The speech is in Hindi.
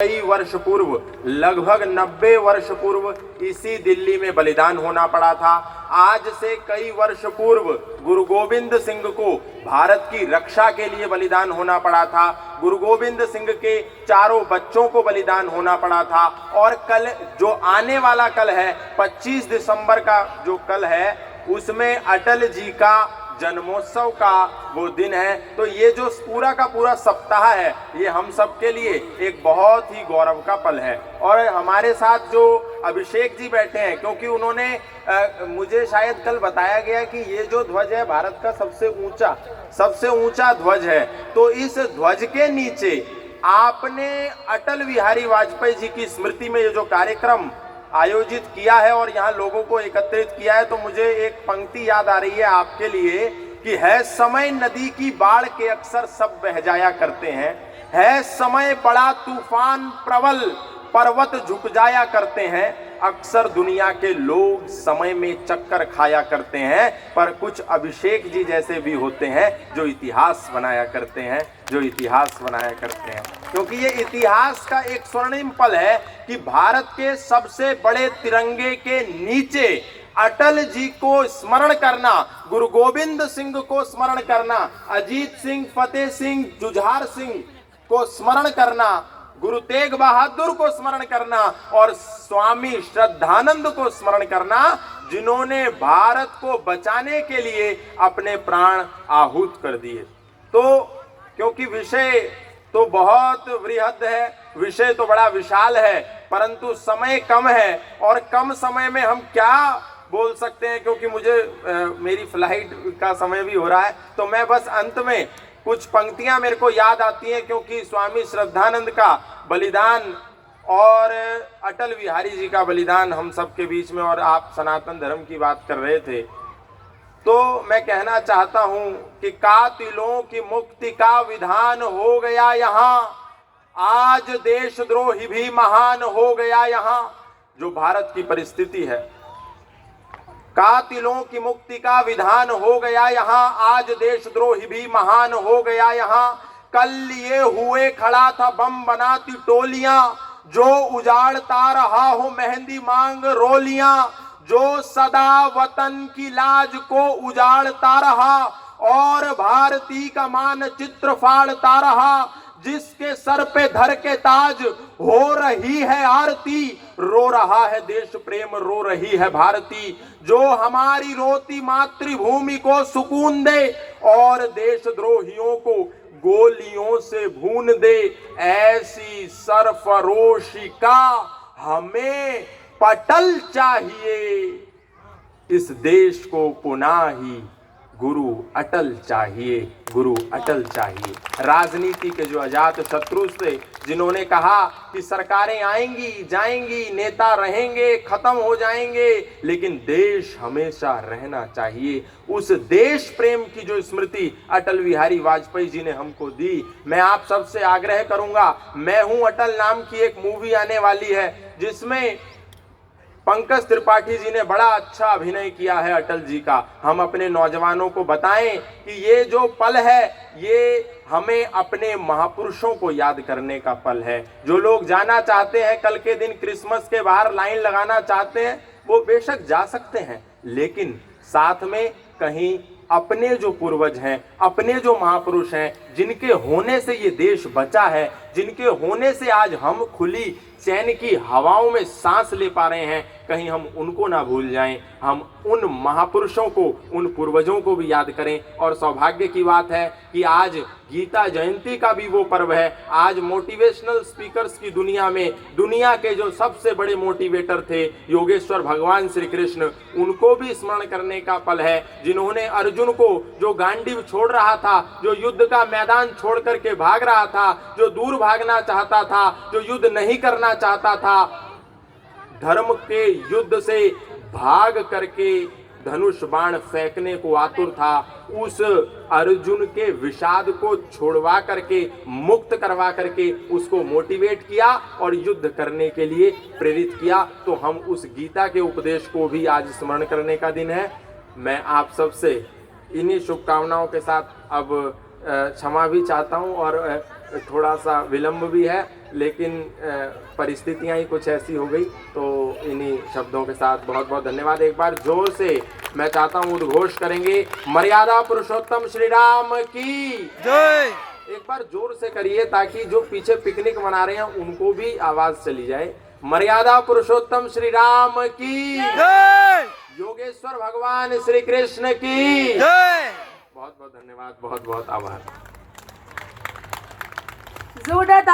कई वर्ष पूर्व, लगभग 90 वर्ष पूर्व इसी दिल्ली में बलिदान होना पड़ा था। आज से कई वर्ष पूर्व गुरु गोविंद सिंह को भारत की रक्षा के लिए बलिदान होना पड़ा था। गुरु गोविंद सिंह के चारों बच्चों को बलिदान होना पड़ा था। और कल जो आने वाला कल है, 25 दिसंबर का जो कल है, उसमें अटल जी का जन्मोत्सव का वो दिन है। तो ये जो पूरा का पूरा सप्ताह है, ये हम सब के लिए एक बहुत ही गौरव का पल है। और हमारे साथ जो अभिषेक जी बैठे हैं, क्योंकि उन्होंने मुझे शायद कल बताया गया कि ये जो ध्वज है भारत का सबसे ऊंचा ध्वज है। तो इस ध्वज के नीचे आपने अटल बिहारी वाजपेयी जी की स्मृति में ये जो कार्यक्रम आयोजित किया है और यहाँ लोगों को एकत्रित किया है, तो मुझे एक पंक्ति याद आ रही है आपके लिए कि है समय नदी की बाढ़ के अक्सर सब बह जाया करते हैं, है समय बड़ा तूफान प्रबल पर्वत झुक जाया करते हैं, अक्सर दुनिया के लोग समय में चक्कर खाया करते हैं, पर कुछ अभिषेक जी जैसे भी होते हैं जो इतिहास बनाया करते हैं, क्योंकि ये इतिहास का एक स्वर्णिम पल है कि भारत के सबसे बड़े तिरंगे के नीचे अटल जी को स्मरण करना, गुरु गोविंद सिंह को स्मरण करना, अजीत सिंह, फतेह सिंह, जुझार सिंह को स्मरण करना, गुरु तेग बहादुर को स्मरण करना और स्वामी श्रद्धानंद को स्मरण करना, जिन्होंने भारत को बचाने के लिए अपने प्राण आहूत कर दिए। तो क्योंकि विषय तो बहुत वृहद है, विषय तो बड़ा विशाल है, परंतु समय कम है और कम समय में हम क्या बोल सकते हैं, क्योंकि मुझे मेरी फ्लाइट का समय भी हो रहा है। तो मैं बस अंत में कुछ पंक्तियां मेरे को याद आती हैं, क्योंकि स्वामी श्रद्धानंद का बलिदान और अटल बिहारी जी का बलिदान हम सबके बीच में, और आप सनातन धर्म की बात कर रहे थे, तो मैं कहना चाहता हूं कि कातिलों की मुक्ति का विधान हो गया यहाँ, आज देशद्रोही भी महान हो गया यहाँ। जो भारत की परिस्थिति है, कातिलों की मुक्ति का विधान हो गया यहाँ, आज देशद्रोही भी महान हो गया यहाँ। कल लिए हुए खड़ा था बम बनाती टोलियां, जो उजाड़ता रहा हो मेहंदी मांग रोलियां, जो सदा वतन की लाज को उजाड़ता रहा और भारती का मानचित्र फाड़ता रहा, जिसके सर पे धर के ताज हो रही है आरती, रो रहा है देश प्रेम, रो रही है भारती, जो हमारी रोती मातृभूमि को सुकून दे और देशद्रोहियों को गोलियों से भून दे, ऐसी सरफरोशी का हमें पटल चाहिए, इस देश को पुनः ही गुरु अटल चाहिए, गुरु अटल चाहिए। राजनीति के जो अजात शत्रु थे, जिन्होंने कहा कि सरकारें आएंगी जाएंगी, नेता रहेंगे खत्म हो जाएंगे, लेकिन देश हमेशा रहना चाहिए, उस देश प्रेम की जो स्मृति अटल बिहारी वाजपेयी जी ने हमको दी। मैं आप सबसे आग्रह करूंगा, मैं हूं अटल नाम की एक मूवी आने वाली है, जिसमें पंकज त्रिपाठी जी ने बड़ा अच्छा अभिनय किया है अटल जी का। हम अपने नौजवानों को बताएं कि ये जो पल है, ये हमें अपने महापुरुषों को याद करने का पल है। जो लोग जाना चाहते हैं, कल के दिन क्रिसमस के बाहर लाइन लगाना चाहते हैं, वो बेशक जा सकते हैं, लेकिन साथ में कहीं अपने जो पूर्वज हैं, अपने जो महापुरुष हैं, जिनके होने से ये देश बचा है, जिनके होने से आज हम खुली चैन की हवाओं में सांस ले पा रहे हैं, कहीं हम उनको ना भूल जाएं। हम उन महापुरुषों को, उन पूर्वजों को भी याद करें। और सौभाग्य की बात है कि आज गीता जयंती का भी वो पर्व है। आज मोटिवेशनल स्पीकर्स की दुनिया में दुनिया के जो सबसे बड़े मोटिवेटर थे योगेश्वर भगवान श्री कृष्ण, उनको भी स्मरण करने का पल है, जिन्होंने अर्जुन को, जो गांडीव छोड़ रहा था, जो युद्ध का मैदान छोड़ करके भाग रहा था, जो दूर भागना चाहता था, जो युद्ध नहीं करना चाहता था, धर्म के युद्ध से भाग करके धनुष बाण फेंकने को आतुर था, उस अर्जुन के विषाद को छोड़वा करके, मुक्त करवा करके उसको मोटिवेट किया और युद्ध करने के लिए प्रेरित किया। तो हम उस गीता के उपदेश को भी आज स्मरण करने का दिन है। मैं आप सबसे इन्हीं शुभकामनाओं के साथ अब क्षमा भी चाहता हूं और थोड़ा सा विलंब भी है, लेकिन परिस्थितियां ही कुछ ऐसी हो गई। तो इन्हीं शब्दों के साथ बहुत बहुत धन्यवाद। एक बार जोर से मैं चाहता हूं उद्घोष करेंगे, मर्यादा पुरुषोत्तम श्री राम की जय। एक बार जोर से करिए ताकि जो पीछे पिकनिक मना रहे हैं उनको भी आवाज चली जाए। मर्यादा पुरुषोत्तम श्री राम की जय। योगेश्वर भगवान श्री कृष्ण की जय। बहुत बहुत धन्यवाद, बहुत बहुत आभार। जोरदार